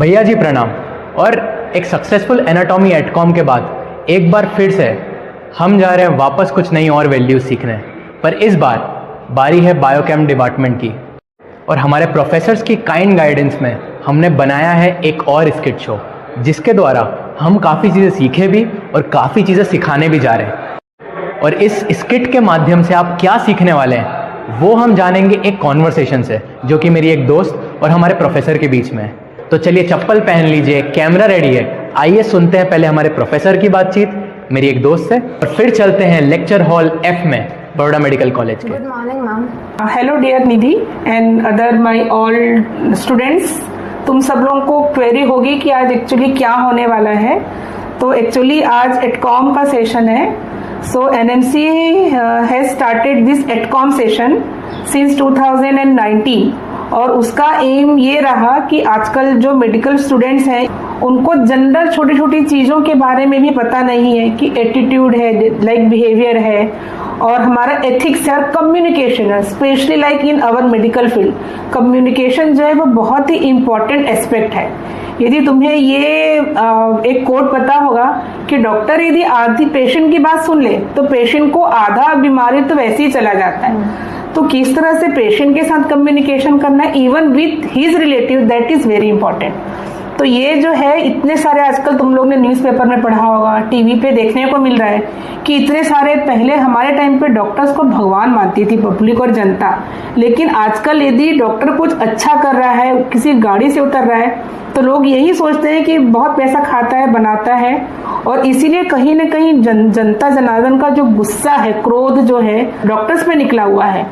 भैया जी प्रणाम। और एक सक्सेसफुल एनाटॉमी एटकॉम के बाद एक बार फिर से हम जा रहे हैं वापस कुछ नई और वैल्यूज सीखने। पर इस बार बारी है बायोकेम डिपार्टमेंट की, और हमारे प्रोफेसर्स की काइंड गाइडेंस में हमने बनाया है एक और स्किट शो, जिसके द्वारा हम काफ़ी चीज़ें सीखे भी और काफ़ी चीज़ें सिखाने भी जा रहे हैं। और इस स्किट के माध्यम से आप क्या सीखने वाले हैं वो हम जानेंगे एक कॉन्वर्सेशन से, जो कि मेरी एक दोस्त और हमारे प्रोफेसर के बीच में है। तो चलिए चप्पल पहन लीजिए, कैमरा रेडी है, आइए सुनते हैं पहले हमारे प्रोफेसर की बातचीत मेरी एक दोस्त से, और फिर चलते हैं लेक्चर हॉल F में बड़ौदा मेडिकल कॉलेज के। Good morning ma'am. Hello dear Nidhi and other my all students. तुम सब लोगों को क्वेरी होगी कि आज एक्चुअली क्या होने वाला है। तो एक्चुअली आज एटकॉम का सेशन है। So NMC has started this AETCOM session since 2019, और उसका एम ये रहा कि आजकल जो मेडिकल स्टूडेंट्स हैं उनको जनरल छोटी छोटी चीज़ों के बारे में भी पता नहीं है कि एटीट्यूड है, लाइक बिहेवियर है, और हमारा एथिक्स है, और कम्युनिकेशन है। Specially like in our medical field communication जो है वो बहुत ही इम्पोर्टेंट एस्पेक्ट है। यदि तुम्हें ये एक कोट पता होगा कि डॉक्टर यदि आधी पेशेंट की बात सुन ले तो पेशेंट को आधा बीमारी तो वैसे ही चला जाता है। तो किस तरह से पेशेंट के साथ कम्युनिकेशन करना है even with his relative, that is very important. तो ये जो है इतने सारे आजकल तुम लोग ने न्यूज़पेपर में पढ़ा होगा, टीवी पे देखने को मिल रहा है कि इतने सारे, पहले हमारे टाइम पे डॉक्टर्स को भगवान मानती थी पब्लिक और जनता, लेकिन आजकल यदि डॉक्टर कुछ अच्छा कर रहा है, किसी गाड़ी से उतर रहा है, तो लोग यही सोचते हैं कि बहुत पैसा खाता है, बनाता है। और इसीलिए कहीं ना कहीं जनता जनार्दन का जो गुस्सा है, क्रोध जो है डॉक्टर्स पे निकला हुआ है।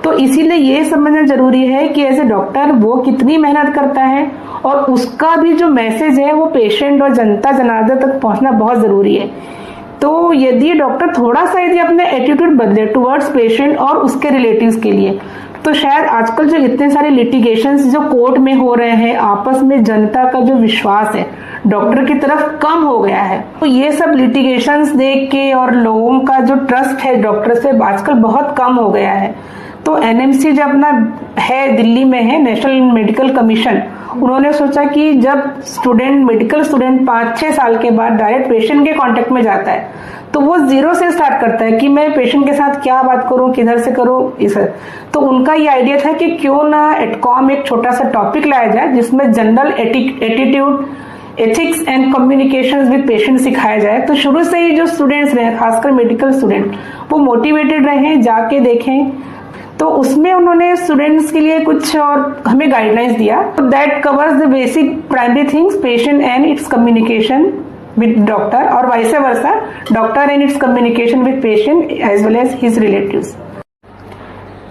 तो इसीलिए ये समझना जरूरी है कि एज ए डॉक्टर वो कितनी मेहनत करता है, और उसका भी जो मैसेज है वो पेशेंट और जनता जनार्दन तक पहुंचना बहुत जरूरी है। तो यदि डॉक्टर थोड़ा सा यदि अपने एटीट्यूड बदले टुवर्ड्स पेशेंट और उसके रिलेटिव्स के लिए, तो शायद आजकल जो इतने सारे लिटिगेशंस जो कोर्ट में हो रहे हैं, आपस में जनता का जो विश्वास है डॉक्टर की तरफ कम हो गया है। तो ये सब लिटिगेशंस देख के और लोगों का जो ट्रस्ट है डॉक्टर से आजकल बहुत कम हो गया है। तो एनएमसी जो अपना है दिल्ली में है, नेशनल मेडिकल कमीशन, उन्होंने सोचा कि जब मेडिकल स्टूडेंट 5-6 साल के बाद डायरेक्ट पेशेंट के कांटेक्ट में जाता है तो वो जीरो से स्टार्ट करता है कि मैं पेशेंट के साथ क्या बात करूं, किधर से करूं, इस। तो उनका ये आइडिया था कि क्यों ना एटकॉम एक छोटा सा टॉपिक लाया जाए जिसमें general attitude, ethics and communication with patient सिखाया जाए। तो शुरू से ही जो स्टूडेंट्स रहे, खासकर मेडिकल स्टूडेंट, वो मोटिवेटेड रहे, जाके देखें। तो उसमें उन्होंने स्टूडेंट्स के लिए कुछ और हमें गाइडलाइंस दिया। That covers the basic primary things, patient and it's communication with doctor, और vice versa, doctor and its communication with patient as well as his relatives।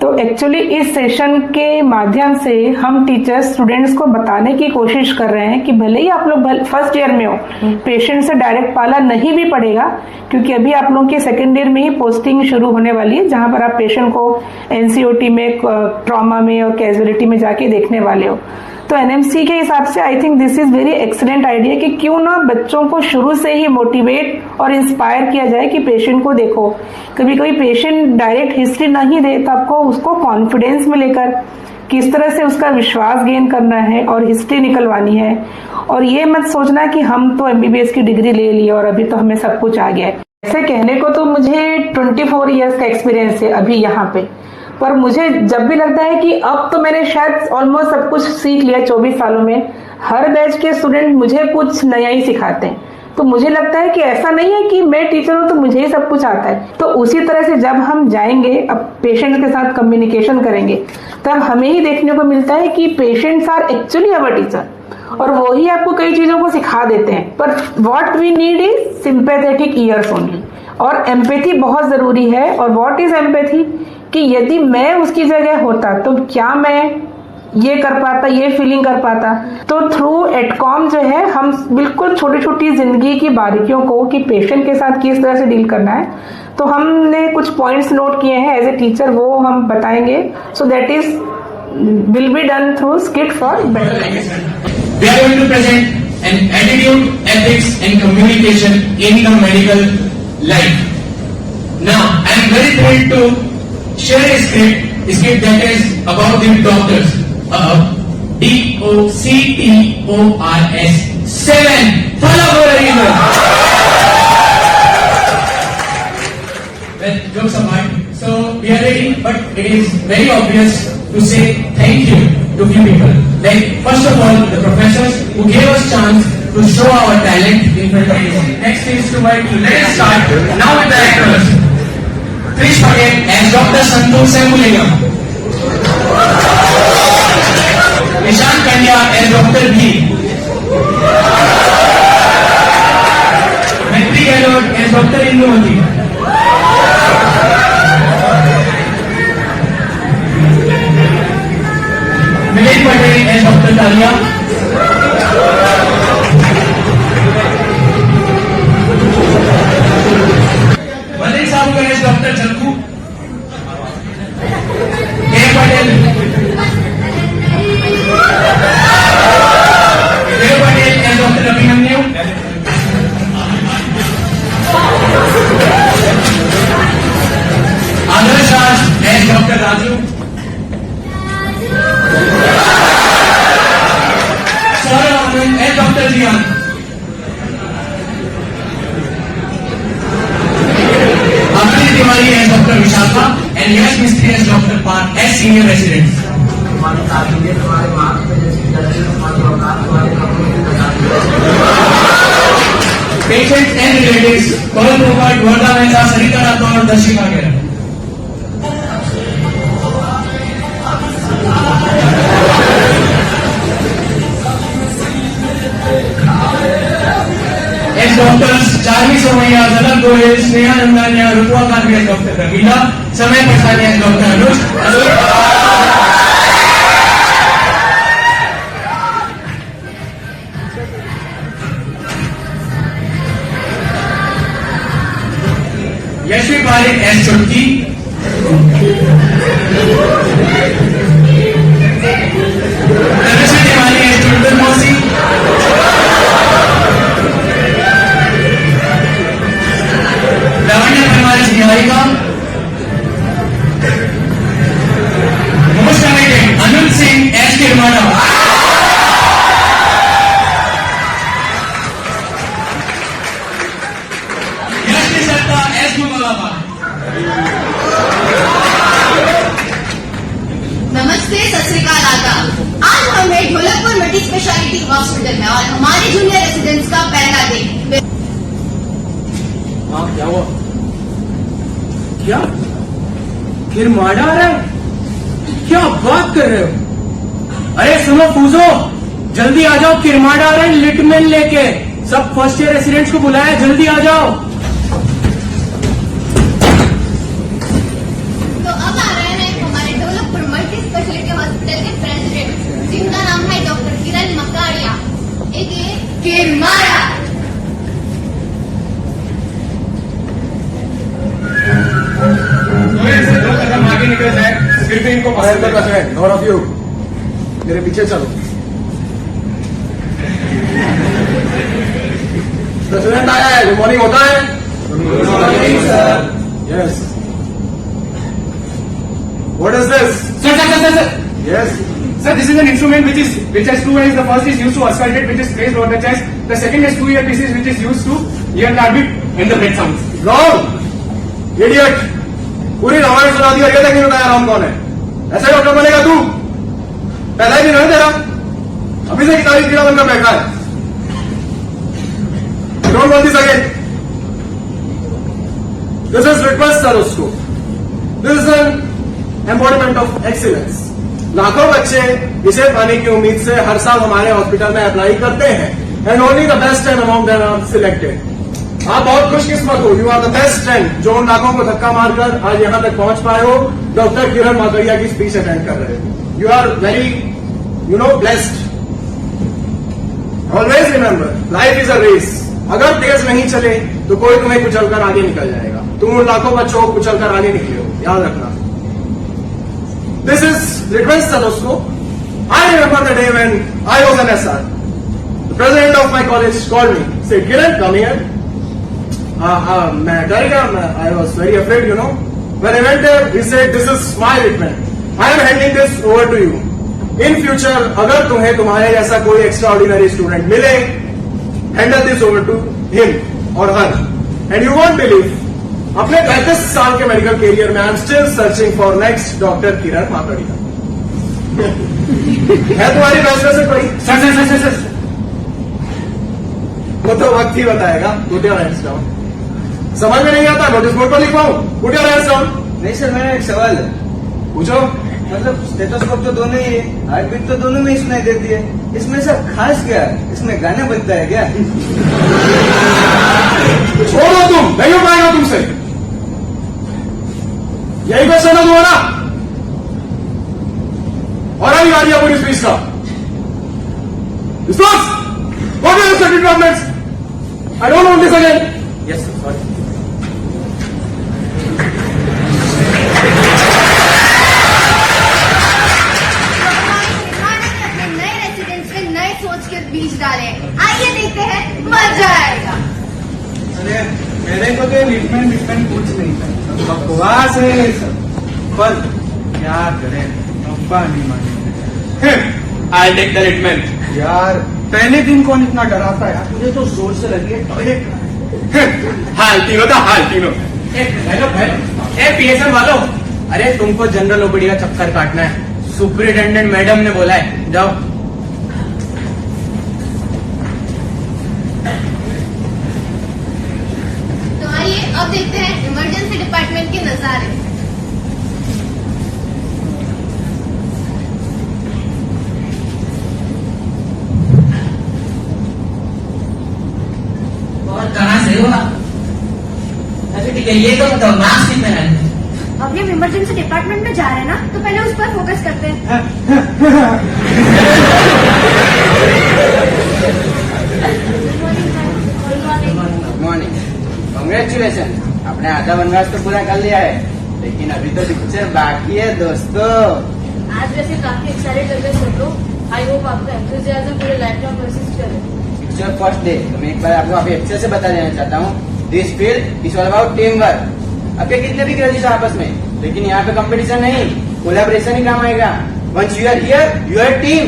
तो एक्चुअली इस सेशन के माध्यम से हम टीचर्स स्टूडेंट्स को बताने की कोशिश कर रहे हैं कि भले ही आप लोग फर्स्ट ईयर में हो, पेशेंट से डायरेक्ट पाला नहीं भी पड़ेगा, क्योंकि अभी आप लोगों के सेकेंड ईयर में ही पोस्टिंग शुरू होने वाली है, जहां पर आप पेशेंट को एनसीओटी में, ट्रॉमा में और कैजुअलिटी में जाके देखने वाले हो। तो एनएमसी के हिसाब से I think this is very excellent idea कि क्यों ना बच्चों को शुरू से ही मोटिवेट और इंस्पायर किया जाए कि पेशेंट को देखो। कभी कभी पेशेंट डायरेक्ट हिस्ट्री नहीं दे तो आपको उसको कॉन्फिडेंस में लेकर किस तरह से उसका विश्वास गेन करना है और हिस्ट्री निकलवानी है। और ये मत सोचना कि हम तो एमबीबीएस की डिग्री ले ली और अभी तो हमें सब कुछ आ गया है। ऐसे कहने को तो मुझे 24 ईयर्स का एक्सपीरियंस है अभी यहाँ पे, पर मुझे जब भी लगता है कि अब तो मैंने शायद ऑलमोस्ट सब कुछ सीख लिया 24 सालों में। हर बैच के स्टूडेंट मुझे कुछ नया ही सिखाते हैं, तो मुझे लगता है कि ऐसा नहीं है कि मैं टीचर हूं तो मुझे ही सब कुछ आता है। तो उसी तरह से जब हम जाएंगे, अब पेशेंट्स के साथ कम्युनिकेशन करेंगे, तब हमें ही देखने को मिलता है कि patients are actually our teacher, और वो ही आपको कई चीजों को सिखा देते हैं। पर what we need is sympathetic ears only, और एम्पैथी बहुत जरूरी है। और व्हाट इज एम्पैथी, कि यदि मैं उसकी जगह होता तो क्या मैं ये कर पाता, ये फीलिंग कर पाता। तो थ्रू एटकॉम जो है हम बिल्कुल छोटी छोटी जिंदगी की बारीकियों को, कि पेशेंट के साथ किस तरह से डील करना है, तो हमने कुछ पॉइंट्स नोट किए हैं एज ए टीचर, वो हम बताएंगे। So that is will be done through skit for better. We are going to present an attitude, ethics and communication in the medical life. Now, I am very thrilled to share a script that is about the doctors. DOCTORS 7. Follow for a reason. Well, jokes apart. So we are ready, but it is very obvious to say thank you to few people. Like first of all, the professors who gave us chance to show our talent in front of you. Next is to let us start now with the actors. Krish Patel as Dr. Santosh Sembulingam. Nishant Kanya as Dr. B. Maitri Gaylord as Dr. Indumati. Milen Patel as Dr. Talia. Madan Sabukar as Dr. Chanku. K. Patel. K. Patel as Dr. Abhimanyu. Adarsh Raj as Dr. Raju. Saurav Anand as Dr. Jian. Akhil Tiwari as Dr. Vishakha and Yash Mistry as Dr. Park as senior residents. Patients and relatives, Paul Popat, Varda Mehta, Sarita Rathod, Darshika Gera. As doctors, Charmi Somaiya, Zalak Goyal, Sneha Nandanya, Rupwa Kadri as Dr. Ragila, Samay Pasani as Dr. Anuj, Yashvi Parik as Chutki, Tanushree Tiwari as Chutkan Mosi, Lavanya Parmar as Niharika, most talented Anand Singh as Kirmana, Yash Nisarta as Gumalaba. नमस्ते, सत श्री अकाल आदाब। आज हम हैं Dholakpur multi speciality hospital में और हमारे जूनियर रेसिडेंट्स का पहला दिन। हाँ, क्या हुआ? क्या किरमाड़ा आ रहा है? क्या बात कर रहे हो? अरे सुनो फूजो, जल्दी आ जाओ, किरमाड़ा आ रहा है लिटमेन लेके। सब फर्स्ट ईयर रेसिडेंट्स को बुलाया, जल्दी आ जाओ। तो अब आ रहे हैं हमारे ढोलकपुर मल्टी स्पेशलिटी हॉस्पिटल के प्रेसिडेंट, जिनका नाम है डॉक्टर किरण मकाड़िया, एके किरमाड़ा। हम आगे निकल जाए, फिर भी इनको पसंद है। ऑल ऑफ यू मेरे पीछे चलो। प्रेसिडेंट आया है, गुड मॉर्निंग होता है। Good morning sir. Yes, what is this? Sir, yes, Sir, this is an instrument which has two ends. The first is used to auscultate, which is placed over the chest. The second has two earpieces, which is used to hear the heartbeat and the breath sounds. Wrong, idiot. पूरी रामायण सुना दी और ये तक नहीं बताया राम कौन है। ऐसा डॉक्टर बनेगा तू? पैदा ही नहीं रहा तेरा, अभी से किताबी कीड़ा बनकर बैठा है। Don't want this again. This is request sir उसको। This is an embodiment of excellence. लाखों बच्चे इसे पाने की उम्मीद से हर साल हमारे हॉस्पिटल में अप्लाई करते हैं and only the best and among them are selected. आप बहुत खुशकिस्मत हो, you are the best and जो उन लाखों को धक्का मारकर आज यहां तक पहुंच पाए हो, डॉक्टर किरण माकड़िया की स्पीच अटेंड कर रहे हो। You are very blessed. Always remember, life is a race. अगर तेज नहीं चले तो कोई तुम्हें कुचलकर आगे निकल जाएगा। तुम उन लाखों बच्चों को कुचलकर आगे निकले हो, याद रखना। दिस इज रिक्वेस्ट सर उसको। I remember the day when I was an SR. The president of my college called me, said Kiran come here. मैं डर गया, I was very afraid, When I went there, he said, this is my treatment. I am handing this over to you. In future अगर तुम्हें तुम्हारे जैसा कोई extraordinary student मिले, handle this over to him और her, and you won't believe, अपने 35 साल के मेडिकल करियर में I am still searching for next doctor Kiran Makadia. है तुम्हारी बैचलर से कोई? सर वो तो वक्त ही बताएगा। Put your hands down. समझ में नहीं आता, नोटिस बोर्ड पर लिखवाऊं? Put your hands down. नहीं सर, मेरा एक सवाल है। पूछो। मतलब स्टेथोस्कोप तो दोनों ही है, हार्ट बीट तो दोनों में ही सुनाई देती है, इसमें सब खास क्या है? इसमें गाना बजता है क्या? छोड़ो तुम, नहीं हो पाएगा तुमसे। यही क्वेश्चन है तुम्हारा? और आई आ रही है पूरी स्पीच का विश्वास। What are your study problems? I don't want this again. Yes sir, sorry. अपने नए रेसिडेंट्स में नए सोच के बीज डाले। आइए देखते हैं, मजा आएगा। अरे मेरे को तो ट्रीटमेंट कुछ नहीं था, बकवास है ये सब। पर क्या करें, अब्बा नहीं मानेंगे। I'll take the treatment. यार पहले दिन कौन इतना डराता है? मुझे तो जोर से लगी है टॉयलेट। हाल तीनों था, हाल तीनों। हेलो हेलो, पीएसएम वालों, अरे तुमको जनरल ओपीडी का चक्कर काटना है, सुपरिटेंडेंट मैडम ने बोला है, जाओ। तो आइए अब देखते हैं इमरजेंसी डिपार्टमेंट के नजारे। और कहाँ से हो आप? अच्छा ठीक है, ये तो बताओ मास्क कितने है? अभी हम इमरजेंसी डिपार्टमेंट में जा रहे हैं ना, तो पहले उस पर फोकस करते हैं। गुड मॉर्निंग, कांग्रेचुलेशन, आपने आधा वनवास तो पूरा कर लिया है, लेकिन अभी तो पिक्चर बाकी है दोस्तों। आज वैसे काफी एक्साइटेड लग रहे सब लोग। आई होप आपका एंथुसियाज्म पूरे लाइफ टाइम परसिस्ट करे। पिक्चर फर्स्ट डे, तो मैं एक बार आपको अभी अच्छे से बता देना चाहता हूँ, this field is all about team work. आपके कितने भी ग्रेजुएट आपस में, लेकिन यहाँ पे कंपटीशन नहीं, कोलैबोरेशन ही काम आएगा। Once you are here, you are team.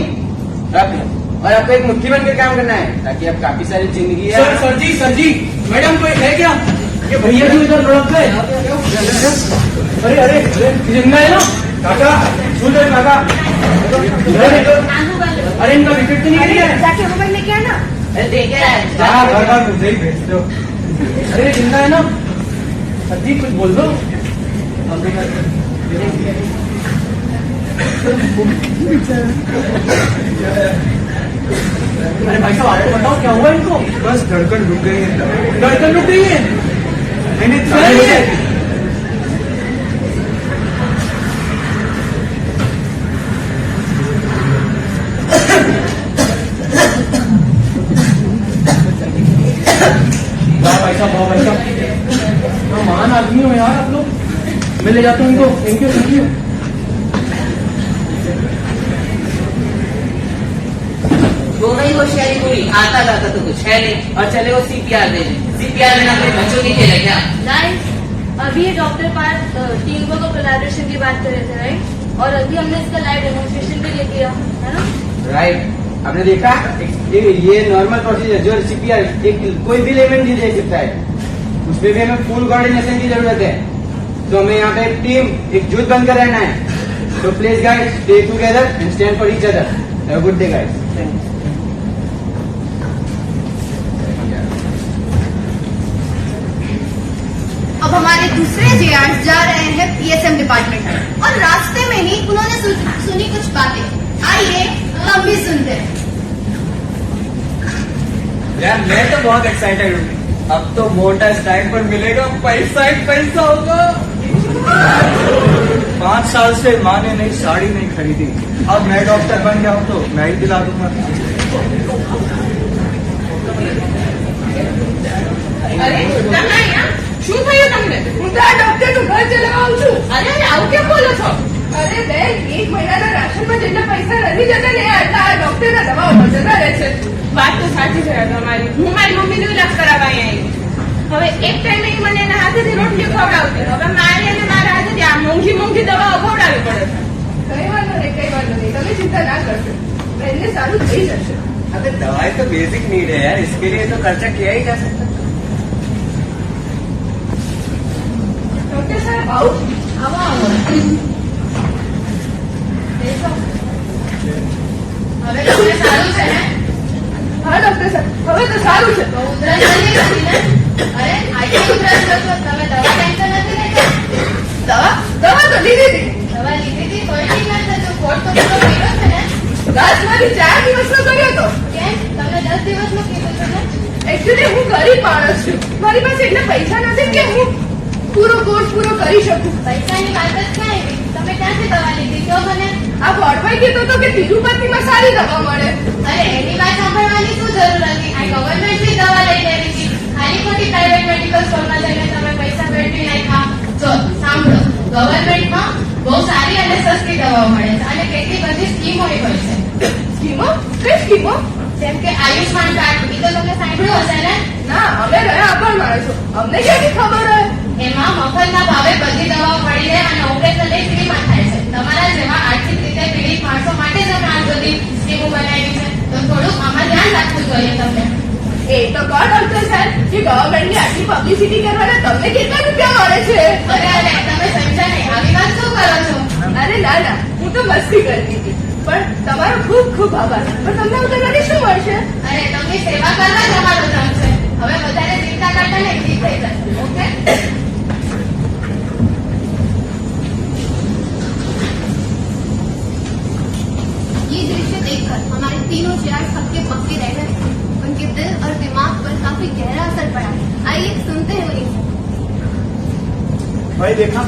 और आपको एक मुट्ठी बनकर काम करना है, ताकि आप काफी सारी जिंदगी है। सर जी, मैडम कोई है क्या? ये भैया क्यों इधर लड़क गए? अरे अरे जिंदा है ना काका? सुन रहे काका? अरे इनका विकेट तो नहीं गिरा है? जाके मोबाइल लेके आना। अरे देखे घर मुझे ही भेज दो। अरे जिंदा है ना? अजी कुछ बोल दो। अरे भाई साहब आगे बताओ क्या हुआ इनको? बस धड़कन रुक गई है। धड़कन रुक गई है? मैंने भाई साहब महान आदमी हो यार आप लोग। मैं ले जाता हूँ इनको। Thank you thank you. हो गई होशियारी पूरी, आता जाता तो कुछ है नहीं, और चले वो सीपीआर देने। सीपीआर देना कोई बच्चों की खेल है क्या? गाइस, अभी ये डॉक्टर पार्थ टीम वर्क और कोलैबोरेशन की बात कर रहे थे, राइट? और अभी हमने इसका लाइव डेमोन्स्ट्रेशन भी ले किया, है ना? राइट, आपने देखा ये नॉर्मल प्रोसीजर जो सीपीआर एक कोई भी लेवल नहीं दे सकता है, उसमें भी हमें फुल कोऑर्डिनेशन की जरूरत है। तो हमें यहाँ पे एक टीम एकजुट बनकर रहना है। तो please guys, stay together and stand for each other. Have a good day guys. अब हमारे दूसरे जेआर जा रहे हैं पीएसएम डिपार्टमेंट में, और रास्ते में ही उन्होंने सुनी कुछ बातें। आइए हम भी सुनते हैं। यार मैं तो बहुत एक्साइटेड हूँ। अब तो मोटा स्टाइपेंड मिलेगा, पैसा ही पैसा होगा। 5 साल से माँ ने नई साड़ी नहीं खरीदी, अब मैं डॉक्टर बन गया हूँ तो मैं ही दिला दूंगा। અરે તમને અહીંયા શું થયું તમને? હું તો આ ડોક્ટરનું ઘર ચલાવું છું. અરે આવું કેમ બોલો છો? અરે બેન, 1 મહિનાના રાશનમાં જેટલા પૈસા નથી જતા ને આટલા આ ડોક્ટરના દવાઓ પર જતા રહે છે. વાત તો સાચી છે તમારી. હું મારી મમ્મીનો ઇલાજ કરાવવા અહીંયા આવી. હવે એક ટાઈમે ઈ મને એના હાથેથી રોટલી ખવડાવતી, હવે મારે અને મારા હાથેથી આ મોંઘી મોંઘી દવાઓ ખવડાવવી પડે છે. કઈ વાંધો મને કઈ વાંધો નહીં, તમે ચિંતા ના કરશો, બેનને સારું થઈ જશે. अबे दवाई तो बेसिक नीड है यार, इसके लिए तो खर्चा किया ही जा सकता. ડોક્ટર સાહેબ આવું. આવો આવો બેસો. હવે તમને સારું છે ને? હા ડોક્ટર સાહેબ, હવે તો સારું છે. તો ઉધરસ નથી થતી ને? અરે આટલી ઉધરસ લો છો તમે, દવા ટેન્શન નથી લેતા? દવા તો લીધી હતી. દવા લીધી હતી તોય ઠીક નથી થતું. કોટ તો પૂરો પીરો છે ને? મારી 4 દિવસનો કર્યો હતો. કેમ તમને 10 દિવસનું કીધું છે ને? એકચ્યુઅલી હું ગરીબ માણસ છું, મારી પાસે એટલા પૈસા નથી કે હું પૂરો કોર્સ પૂરો કરી શકું. પૈસાની વાત જ ક્યાં આવી? તમે ક્યાંથી દવા લીધી કહો મને? આ બોર્ડમાં કીધું હતું કે તિરુપતિમાં સારી દવા મળે. અરે એની વાત સાંભળવાની શું જરૂર હતી? આ ગવર્મેન્ટની દવા લઈ લેવી હતી. ખાલી ખોટી પ્રાઇવેટ મેડિકલ સ્ટોરમાં જઈને તમે પૈસા વેડફી નાખ્યા. જો સાંભળો, ગવર્મેન્ટમાં બહુ સારી અને સસ્તી દવાઓ મળે છે અને કેટલી બધી સ્કીમો હોય છે. સ્કીમો? કઈ સ્કીમો? જેમ કે આયુષ્માન કાર્ડ, એ તો તમે સાંભળ્યું હશે ને? ના, અમે રહ્યા અભણ માણસો, અમને ક્યાંથી ખબર હોય? એમાં મફતના ભાવે બધી દવાઓ મળી રહે અને ઓપરેશન એ ફ્રીમાં થાય છે. તમારા જેવા આર્થિક રીતે પીડિત માણસો માટે જ અમે આ બધી સ્કીમો બનાવી છે. તો થોડુંક આમાં ધ્યાન રાખવું જોઈએ તમને. એ તો કહો ડોક્ટર સાહેબ કે ગવર્મેન્ટની આટલી પબ્લિસિટી કરવાના તમને કેટલા રૂપિયા મળે છે? અરે અરે તમે સમજ્યા નહીં, આવી વાત શું કરો છો? અરે ના ના, હું તો મસ્તી કરતી હતી, પણ તમારો ખૂબ ખૂબ આભાર. પણ તમને ઉતરવાની શું મળશે? અરે તમને સેવા કરવા જ અમારો ધર્મ છે. હવે વધારે ચિંતા કરતા નહીં, ઠીક થઈ જશે. ઓકે? ये दृश्य देखकर हमारे तीनों चेयर्स हक्के पक्के रह गए. उनके दिल और दिमाग पर काफी गहरा असर पड़ा. आइए सुनते हैं उन्हीं से. भाई देखा,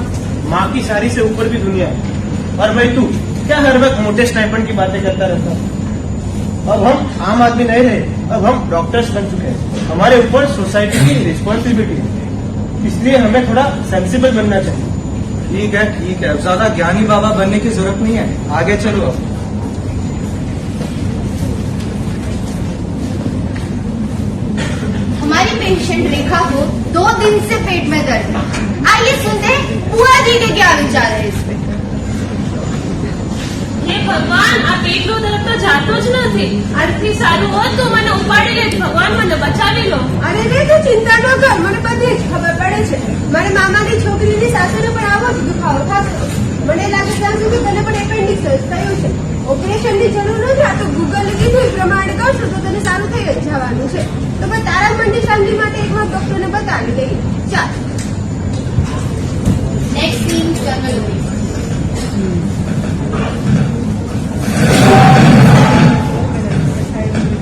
माँ की सारी से ऊपर भी दुनिया है. और भाई तू क्या हर वक्त मोटे स्टाइपेंड की बातें करता रहता है? अब हम आम आदमी नहीं रहे, अब हम डॉक्टर्स बन चुके हैं. हमारे ऊपर सोसाइटी की रिस्पॉन्सिबिलिटी है, इसलिए हमें थोड़ा सेंसिबल बनना चाहिए. ठीक है, अब ज्यादा ज्ञानी बाबा बनने की जरूरत नहीं है. आगे चलो अब. हमारी पेशेंट रेखा को 2 दिन से पेट में दर्द है. आइए सुनते हैं बुआ जी के क्या विचार है इस पे. હે ભગવાન, આ પેટનો દર્દ તો જાતો જ નથી. આજથી સારું હોત તો મને ઉપાડી લે. ભગવાન મને બચાવી લો. અરે રે, તું ચિંતા ન કર, મને બધી જ ખબર પડે છે. મારી મામાની છોકરીની સાસુને પણ આવો જ દુખાવો થતો. મને લાગે ત્યાં સુધી તને પણ એપેન્ડિક્સ થયું છે. ઓપરેશનની જરૂર નથી, આ તો ગૂગલે કીધું એ પ્રમાણે કરશો તો તને સારું થઈ જ જવાનું છે. તો મેં તારા મનની શાંતિ માટે એક વાર ડોક્ટરને બતાવી દઈ. ચાલ. नेक्स्ट सीन जनरल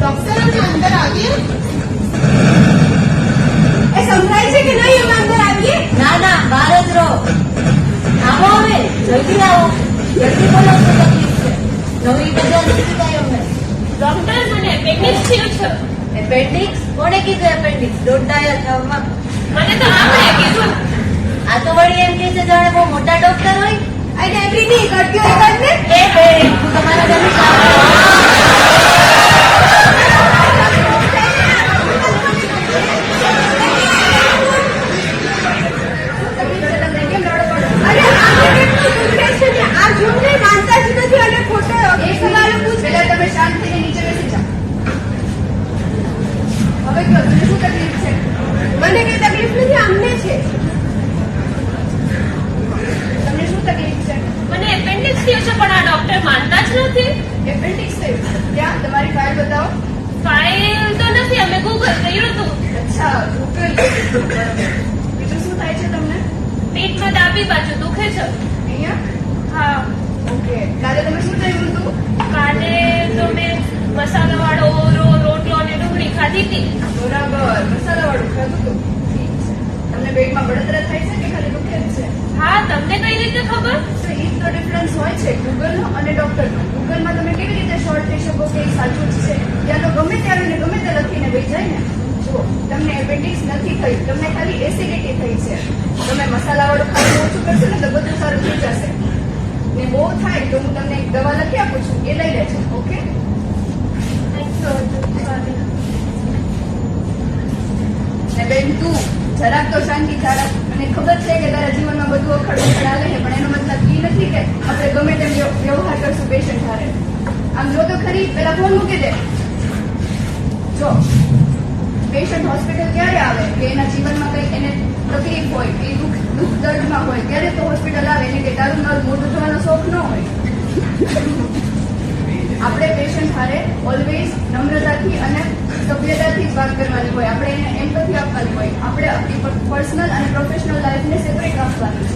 डॉक्टर हम अंदर आ गए. એ સંભળાય છે કે નહીં? અમે અંદર આવીએ? ના ના, બહાર જ રહો. આવો હવે, જલ્દી આવો. જલ્દી બોલો શું તકલીફ છે. નવી બજાર નથી ગઈ અમને. ડોક્ટર, મને એપેન્ડિક્સ થયું છે. એપેન્ડિક્સ? કોણે કીધું એપેન્ડિક્સ? દોડતા થવામાં મને તો આપણે કીધું. આ તો વળી એમ કે છે જાણે બહુ મોટા ડોક્ટર હોય. અને એવરીથિંગ કરતી હોય કરને. એ બેન, હું તમારા ઘરની કામ અરે આ કેટલું દુખે છે ને, આ જોને માનતા જ નથી અને ખોટો एक सवाल पूछ. पहले તમે શાંત થઈને નીચે બેસી જાઓ. હવે કહો તને શું તકલીફ છે? મને કઈ તકલીફ નથી, અમને છે. તમને શું તકલીફ છે? મને એપેન્ડિક્સ થયું છે, પણ આ ડોક્ટર માનતા જ નથી. એપેન્ડિક્સ થયું છે? ત્યાં તમારી ફાઇલ બતાવો. ફાઇલ તો નથી, અમે ગૂગલ કર્યું હતું. અચ્છા, ગૂગલ. બીજું શું થાય છે તમને? પેટમાં ડાબી બાજુ દુખે છે. અહીંયા? હા. ઓકે. કાલે તમે શું થયું હતું? કાલે તો મેં મસાલાવાળો રોટલો અને ડુંગળી ખાધી હતી. બરાબર, મસાલાવાળું ખાધું હતું. ઠીક છે. તમને પેટમાં બળતરા થાય છે કે ખાલી દુખે જ છે? હા, તમને કઈ રીતે ખબર? તો એ તો ડિફરન્સ હોય છે ગૂગલનો અને ડોક્ટરનો. ગૂગલમાં તમે કેવી રીતે શોર્ટ થઈ શકો કે એ સાચું જ છે? ત્યાં તો ગમે તે આવીને ગમે તે લખીને વહી જાય ને. જુઓ, તમને એપેન્ડિક્સ નથી થઈ, તમને ખાલી એસિડિટી થઈ છે. તમે મસાલાવાળું ખાવાનું ઓછું કરશો ને તો બધું સારું થઈ જશે. ને બહુ થાય તો હું તમને એક દવા લખી આપું છું, એ લઈ લેજો. ઓકે? ને બેન તું જરાક તો શાંતિ ધારા અને મને ખબર છે કે તારા જીવનમાં બધું અખડું ખડાલે છે, પણ એનો મતલબ એ નથી કે આપણે ગમે તેમ વ્યવહાર કરશું પેશન્ટ હારે. આમ જો તો ખરી, પેલા ફોન મૂકી દે. જો પેશન્ટ હોસ્પિટલ ક્યારે આવે કે એના જીવનમાં કંઈક એને તકલીફ હોય, કે દુઃખ દર્દમાં હોય, ત્યારે તો હોસ્પિટલ આવે. એને કે તારું મારું મોટું થવાનો શોખ ન હોય. આપણે પેશન્ટ હારે ઓલવેઝ નમ્રતાથી અને સભ્યતાથી જ વાત કરવાની હોય. આપણે એને એમ્પથી આપવાની હોય. આપણે આપણી પર્સનલ અને પ્રોફેશનલ લાઈફને સેપરેટ રાખવાની છે.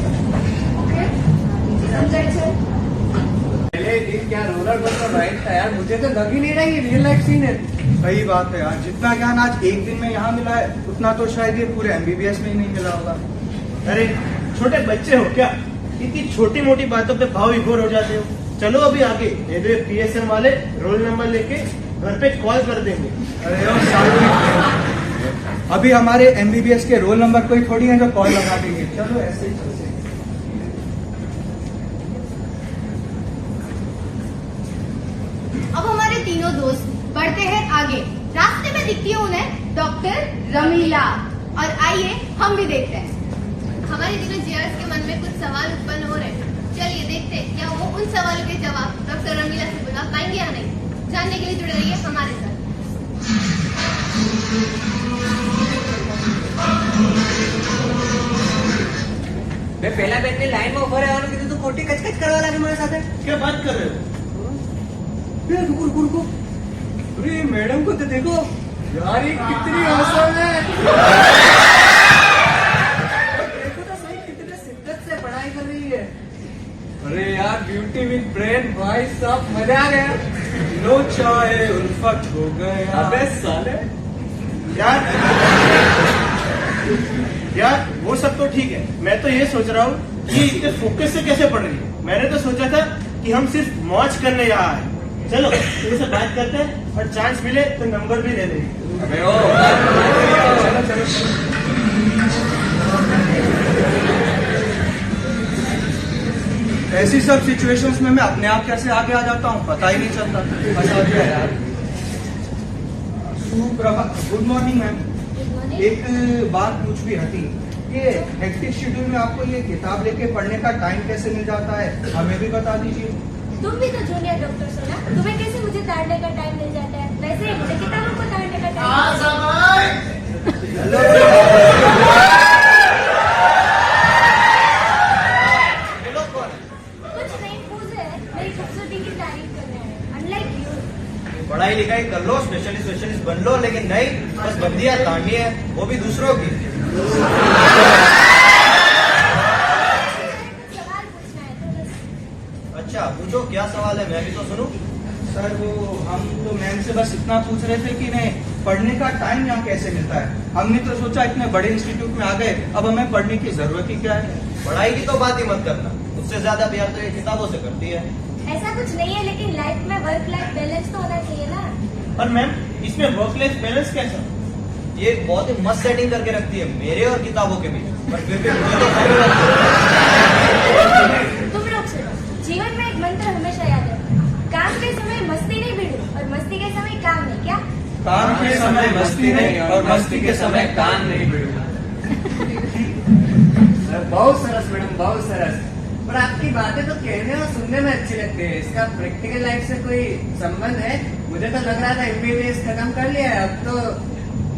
ઓકે, સમજાય છે? पहले दिन क्या रोलर कोस्टर राइड था यार, मुझे तो लग ही नहीं रहा ये रियल लाइफ सीन है. सही बात है यार, जितना ज्ञान आज एक दिन में यहाँ मिला है उतना तो शायद ये पूरे MBBS में ही नहीं मिला होगा. अरे छोटे बच्चे हो क्या, इतनी छोटी मोटी बातों पे भाव विभोर हो जाते हो. चलो अभी आगे ये PSN वाले रोल नंबर लेके घर पे कॉल कर देंगे. अरे ओ सालू, अभी हमारे MBBS के रोल नंबर कोई थोड़ी है जो कॉल लगा देंगे. चलो ऐसे ही चलते हैं. अब हमारे तीनों दोस्त बढ़ते हैं आगे. रास्ते में दिखती है उन्हें डॉक्टर रमीला. और आइए हम भी देखते हैं. हमारे तीनों जीआरएस के मन में कुछ सवाल उत्पन्न हो रहे हैं. चलिए देखते हैं क्या वो उन सवालों के जवाब डॉक्टर रमीला से बुला पाएंगे या नहीं. जानने के लिए जुड़े रहिए हमारे साथ. मैं पहला बैठ में लाइन में उभा रहવાનું કીધું તો ખોટી કચકચ કરવા લાગે મારી સાથે. क्या बात कर रहे हो? रुको रुको रुको, अरे मैडम को तो देखो यार, ये कितनी औसम है. देखो तो सही कितने शिद्दत से पढ़ाई कर रही है. अरे यार ब्यूटी विद ब्रेन, भाई साहब मजा आ गया. लो चाहे उल्फत हो गया. अबे साले यार वो सब तो ठीक है. मैं तो ये सोच रहा हूँ कि इतने फोकस से कैसे पढ़ रही है. मैंने तो सोचा था कि हम सिर्फ मौज करने यहाँ आए. चलो तुमसे बात करते हैं और चांस मिले तो नंबर भी दे देंगे. अबे ओ चलो चलो. ऐसी सब सिचुएशंस में मैं अपने आप कैसे आगे आ जाता हूँ पता ही नहीं चलता. बता दिया यार. सुप्रभात, गुड मॉर्निंग मैम. एक बात पूछनी हती, ये हेक्टिक शेड्यूल में आपको ये किताब लेके पढ़ने का टाइम कैसे मिल जाता है, हमें भी बता दीजिए. तुम भी तो जूनियर डॉक्टर हो ना, तुम्हें कैसे मुझे ताड़ने का टाइम मिल जाता है. वैसे ही मुझे किताबों को ताड़ने का टाइम. कुछ नहीं, पूछे मेरी खूबसूरती की तारीफ कर रहे हैं. Unlike you. पढ़ाई लिखाई कर लो, स्पेशलिस्ट बन लो, लेकिन नहीं, बस बंदियां ताड़नी है, वो भी दूसरों की. सवाल पूछना है तो बस. अच्छा पूछो, क्या सवाल है, मैं भी तो सुनूं. सर वो हम तो मैम से बस इतना पूछ रहे थे कि नहीं पढ़ने का टाइम यहाँ कैसे मिलता है. हमने तो सोचा इतने बड़े इंस्टीट्यूट में आ गए, अब हमें पढ़ने की जरूरत ही क्या है. पढ़ाई की तो बात ही मत करना, उससे ज्यादा प्यार तो ये किताबों से करती है. ऐसा कुछ नहीं है, लेकिन लाइफ में वर्क लाइफ बैलेंस तो होना चाहिए ना. और मैम इसमें वर्क लाइफ बैलेंस कैसा? ये बहुत ही मस्त सेटिंग करके रखती है मेरे और किताबों के बीच, पर फिर भी मुझे तो खबर लगती है. तुम लोग सुनो, जीवन में एक मंत्र हमेशा याद रखो. काम के समय मस्ती नहीं भिड़ो और मस्ती के समय काम नहीं. क्या? काम के समय मस्ती नहीं और मस्ती के समय काम नहीं भिड़ो. बहुत सरस मैडम, बहुत सरस. पर आपकी बातें तो कहने और सुनने में अच्छी लगती है, इसका प्रैक्टिकल लाइफ से कोई संबंध है? मुझे तो लग रहा था MBBS खत्म कर लिया है, अब तो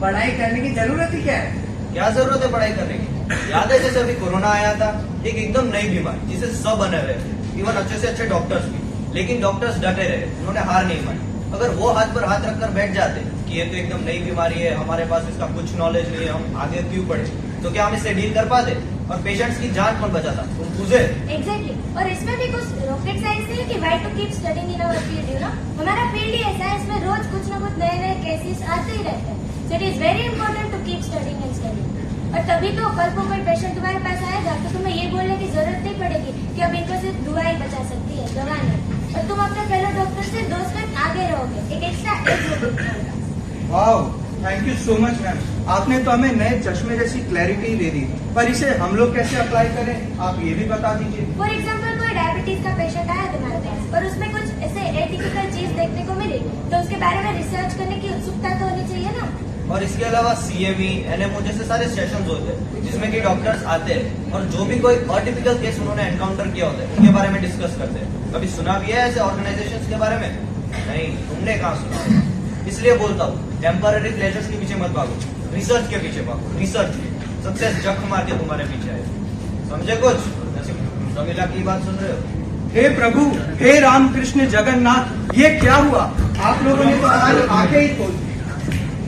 पढ़ाई करने की जरूरत ही क्या है? क्या जरूरत है पढ़ाई करने की? याद है जैसे अभी कोरोना आया था, एक एकदम नई बीमारी जिसे सब बने रहे, इवन अच्छे से अच्छे डॉक्टर्स भी, लेकिन डॉक्टर्स डटे रहे, उन्होंने हार नहीं मानी. अगर वो हाथ पर हाथ रखकर बैठ जाते कि ये तो एकदम नई बीमारी है, हमारे पास इसका कुछ नॉलेज नहीं है, हम आगे क्यों पढ़े, तो क्या हम इससे डील कर पाते और पेशेंट्स की जान कौन बचाता? तुम पूछे. एग्जैक्टली. और इसमें भी कुछ रॉकेट साइंस नहीं है कि why to keep studying in our field. You know, हमारा फील्ड ही ऐसा है, इसमें रोज कुछ ना कुछ नए नए केसेस आते ही रहते हैं. So it is very important to keep studying and studying. और तभी तो कल को कोई पेशेंट तुम्हारे पास आएगा तो तुम्हें ये बोलने की जरूरत नहीं पड़ेगी कि अब इनको सिर्फ दुआ ही बचा सकती है, दवा नहीं. और तुम अपने फेलो डॉक्टर से 2 स्टेप आगे रहोगे. एक एक्स्ट्रा एज होगा. Wow, thank you so much ma'am. आपने तो हमें नए चश्मे जैसी क्लैरिटी दे दी, पर इसे हम लोग कैसे अप्लाई करें आप ये भी बता दीजिए. फॉर एग्जाम्पल कोई डायबिटीज का पेशेंट आया तुम्हारे पास और उसमें कुछ ऐसे एटिपिकल चीज देखने को मिली, तो उसके बारे में रिसर्च करने की उत्सुकता तो होनी चाहिए ना. और इसके अलावा CME, NMO जैसे सारे सेशंस होते हैं जिसमें कि डॉक्टर्स आते हैं और जो भी कोई अटिपिकल केस उन्होंने एनकाउंटर किया होता है उनके बारे में डिस्कस करते हैं। कभी सुना भी है ऐसे ऑर्गेनाइजेशंस के बारे में? नहीं, तुमने कहाँ सुना? इसलिए बोलता हूँ टेम्पररी प्लेजर्स के पीछे मत भागो, रिसर्च के पीछे भागो। रिसर्च सक्सेस जख मार के तुम्हारे पीछे आए। समझे कुछ? रमीला की बात सुन रहे हो? हे प्रभु, हे रामकृष्ण जगन्नाथ, ये क्या हुआ? आप लोगों ने तो हमारी आंखें ही खोल दी।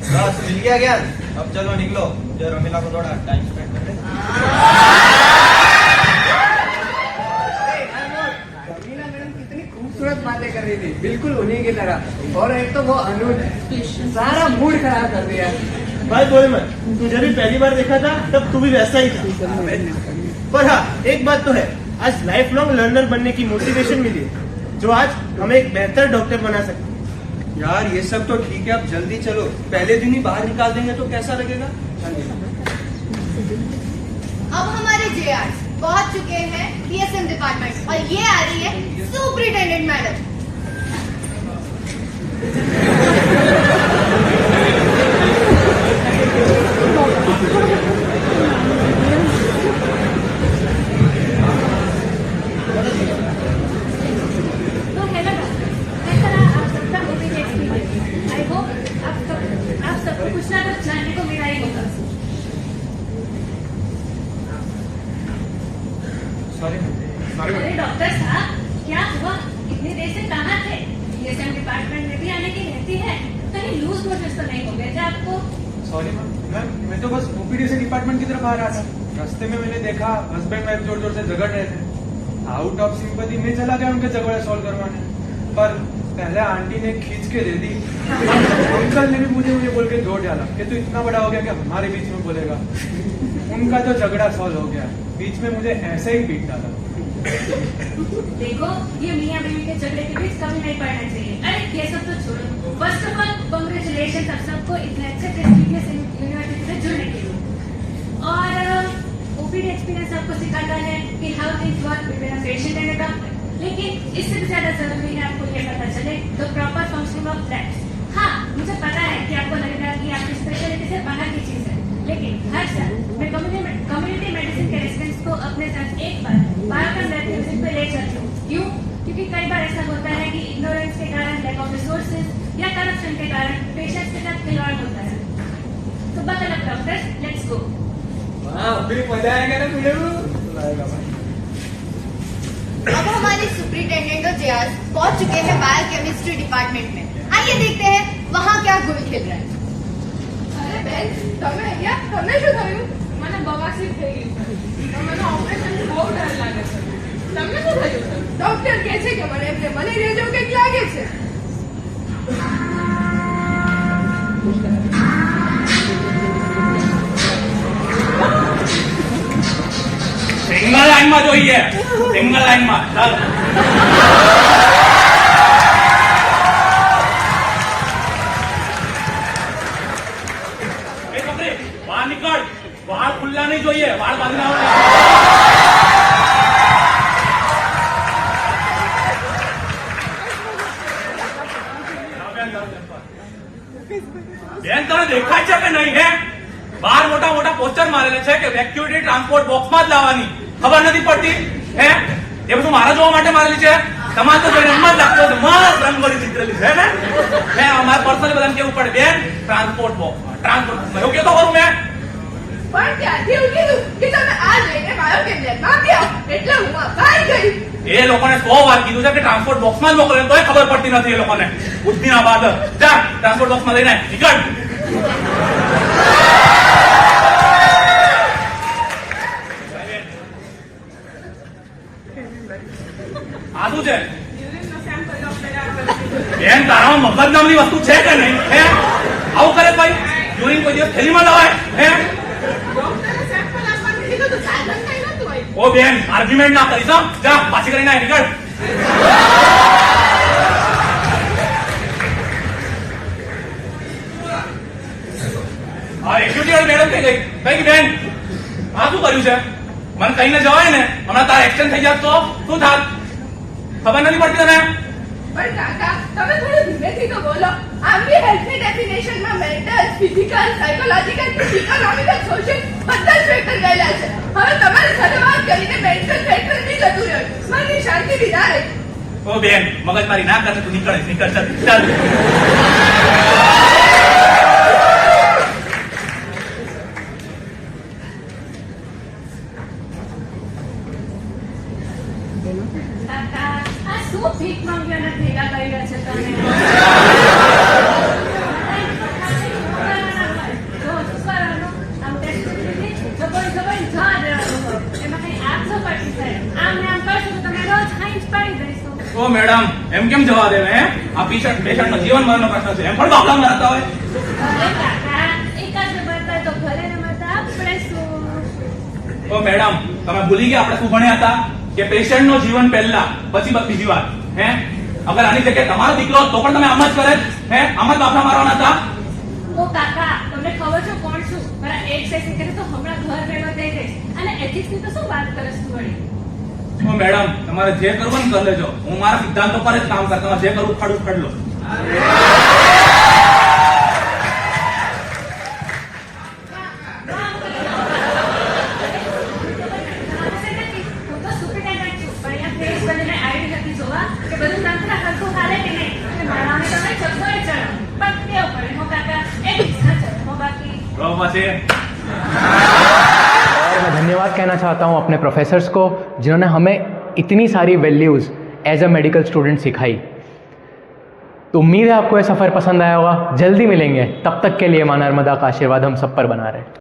बस मिल गया ज्ञान, अब चलो निकलो, मुझे रमीला को थोड़ा टाइम स्पेंड करने दो। रमीला मैडम कितनी खूबसूरत बातें कर रही थी, बिल्कुल उन्हीं की तरह। और एक तो वो अनुज, सारा मूड खराब कर दिया। भाई बोल मत, तुझे भी पहली बार देखा था तब तू भी वैसा ही था। पर हाँ, एक बात तो है, आज लाइफ लॉन्ग लर्नर बनने की मोटिवेशन मिली है जो आज हमें एक बेहतर डॉक्टर बना सकती है। यार ये सब तो ठीक है, अब जल्दी चलो, पहले दिन ही बाहर निकाल देंगे तो कैसा लगेगा? अब हमारे JRs पहुंच चुके हैं PSM डिपार्टमेंट और ये आ रही है सुपरिटेंडेंट मैडम। तो हेलो डॉक्टर, कैसा रहा आप सबका ओपीडी एक्सपीरियंस? आई होप आप सबको कुछ ना कुछ जानने को मिला ही होगा। अरे डॉक्टर साहब, क्या हुआ? इतनी देर से कहाँ थे? PSM डिपार्टमेंट में भी आने की रहती है, कहीं लूज मोशंस तो नहीं हो गए थे आपको? सॉरी मैम, मैं तो बस ओपीडी से डिपार्टमेंट की तरफ आ रहा था। रास्ते में मैंने देखा हस्बैंड वाइफ जोर जोर से झगड़ रहे थे। आउट ऑफ सिंपैथी मैं चला गया उनके झगड़े सॉल्व करवाने, पर पहले आंटी ने खींच के दे दी। अंकल ने भी मुझे बोल के जोड़ डाला कि तू इतना बड़ा हो गया कि हमारे बीच में बोलेगा। उनका तो झगड़ा सॉल्व हो गया, बीच में मुझे ऐसे ही पीट डाला। देखो, ये मियाँ बीवी के झगड़े के बीच कभी नहीं पड़ना चाहिए। अरे ये सब तो छोड़ो, फर्स्ट ऑफ ऑल कांग्रेचुलेशन आप सबको इतने अच्छे प्रेस्टीजियस यूनिवर्सिटी से जुड़ने के लिए। और ओपीडी एक्सपीरियंस आपको सिखाता है कि how things work between a patient and a doctor, लेकिन इससे भी ज्यादा जरूरी है आपको ये पता चले the proper functioning of that. हाँ, मुझे पता है कि आपको लगेगा कि आपकी स्पेशलिटी से बाहर की चीज है, लेकिन हर साल मैं कम्युनिटी मेडिसिन के रेसिडेंट्स को अपने साथ एक बार बायोकम लैब के विजिट पे ले चलती हूँ। क्यों? क्योंकि कई बार ऐसा होता है कि इग्नोरेंस के कारण, लैक ऑफ रिसोर्सेज या करप्शन के कारण पेशेंट्स के साथ खिलवाड़ होता है। तो buckle up doctors, let's go. मजा आएगा ना तुझे? अब हमारे सुपरिटेंडेंट और JRs पहुंच चुके हैं बायोकेमिस्ट्री डिपार्टमेंट में। आइए देखते हैं वहाँ क्या गुल खिल रहा है। અરે બેન, તમે અહીંયા? તમને શું થયું? મને બવાસીર થઈ ગઈ છે. મને ઓપરેશનથી બહુ ડર લાગે છે. તમને શું થયું છે? ડોક્ટર કહે છે કે મને એમને મલેરિયા જેવું કંઈક લાગે છે. સિંગલ લાઈનમાં જોઈએ, સિંગલ લાઈનમાં. ચાલો. બહાર નીકળ, વાળ ખુલ્લા નહીં જોઈએ, વાળ બાંધના બેન તને દેખાય છે કે નહીં? હે, બહાર મોટા મોટા પોસ્ટર મારેલા છે કે વેક્યુટી ટ્રાન્સપોર્ટ બોક્સમાં જ લાવવાની. ખબર નથી પડતી? હે, એ બધું મારા જોવા માટે મારેલી છે. તમારે તો જોઈને એમ જ લાગતો મસ્ત રંગોળી ચિત્રેલી છે ને. હે, અમારે પર્સનલી બધાને કેવું પડે બેન, ટ્રાન્સપોર્ટ બોક્સમાં, ટ્રાન્સપોર્ટ બોક્સમાં એવું કહેતો ખરું મેં. પણ ત્યાંથી એવું કીધું કે તમે આ જઈને બાયોકેમ લેબમાં આપી આવો. એટલે હું અપાઈ ગઈ. એ લોકોને 100 વાર કીધું છે કે ટ્રાન્સપોર્ટ બોક્સમાં જ મોકલે, તોય ખબર પડતી નથી એ લોકોને. બુદ્ધિના બાદ જા ટ્રાન્સપોર્ટ બોક્સમાં લઈને નીકળ. આ શું છે યુરિનનો સેમ્પલ ડોક્ટરે આપેલો. બેન, તારામાં મગજ નામની વસ્તુ છે કે નહીં? હે, આવું કરે ભાઈ? યુરિન કોઈ દિવસ થેલીમાં લવાય? હે, ડોક્ટરે સેમ્પલ આપવાનું કીધું તો સાધન કઈ નતું હોય. ઓ બેન, આર્ગ્યુમેન્ટ ના કરીશ. જા પાછી કરીને નીકળ. હા, એક્યુટી વાળી મેડમ કઈ ગઈ? કઈ ગઈ બેન? આ શું કર્યું છે? મને કહીને જવાય ને, હમણાં તારા એક્સચેન્જ થઈ જાય તો શું થાત? ખબર નથી પડતી તને? પણ કાકા તમે થોડું ધીમેથી તો બોલો. આમ બી હેલ્થની ડેફિનેશનમાં mental, physical, psychological, economical, social બધા જ ફેક્ટર ગયેલા છે. હવે તમારે સાથે વાત કરીને મેન્ટલ ફેક્ટર બી જતું રહ્યું. મને શાંતિ વિના રહી. ઓ બેન મગજ મારી ના કરે તું નીકળ ચાલ કાકા આ શું ભીખ માંગ્યાના ભેગા કર્યા છે તમે? રોજ કરવાનું આમ ટેસ્ટ લીધી જબર જા દેવાનું એમાં કઈ આપશો પડતી થાય આમ ને આમ કરશો તો તમે રોજ ખાઈ જ પાડી દઈશો. ઓ મેડમ એમ કેમ જવા દેવે હે આ પેશન્ટનો જીવન મરણનો પ્રશ્ન છે એમ પણ બાપલા મરતા હોય. અરે કાકા એકાદ મરતા તો ઘરે ને મરતા આપણે શું? ઓ મેડમ તમે ભૂલી ગયા આપણે શું ભણ્યા હતા કે પેશન્ટનો જીવન પહેલા પછી બસ બીજી વાત હે અગર આની જગ્યાએ તમારો દીકરો તો પણ તમે આમ જ કરે હે આમ જ બાપલા મારવાના હતા. ઓ કાકા તમને ખબર છે કોણ છું? મારા એક સેકન્ડ કરે તો હમણાં ઘર ભેગો થઈ જઈશ અને એથિક્સની તો શું વાત કરે છે વળી? ઓ મેડમ તમારે જે કરવું ને કરી લેજો હું મારા સિદ્ધાંતો પર જ કામ કરતા જે કરવું ખડ લો. और मैं धन्यवाद कहना चाहता हूँ अपने प्रोफेसर्स को जिन्होंने हमें इतनी सारी values as a medical student सिखाई. तो उम्मीद है आपको ये सफ़र पसंद आया होगा. जल्दी मिलेंगे, तब तक के लिए मां नर्मदा का आशीर्वाद हम सब पर बना रहे.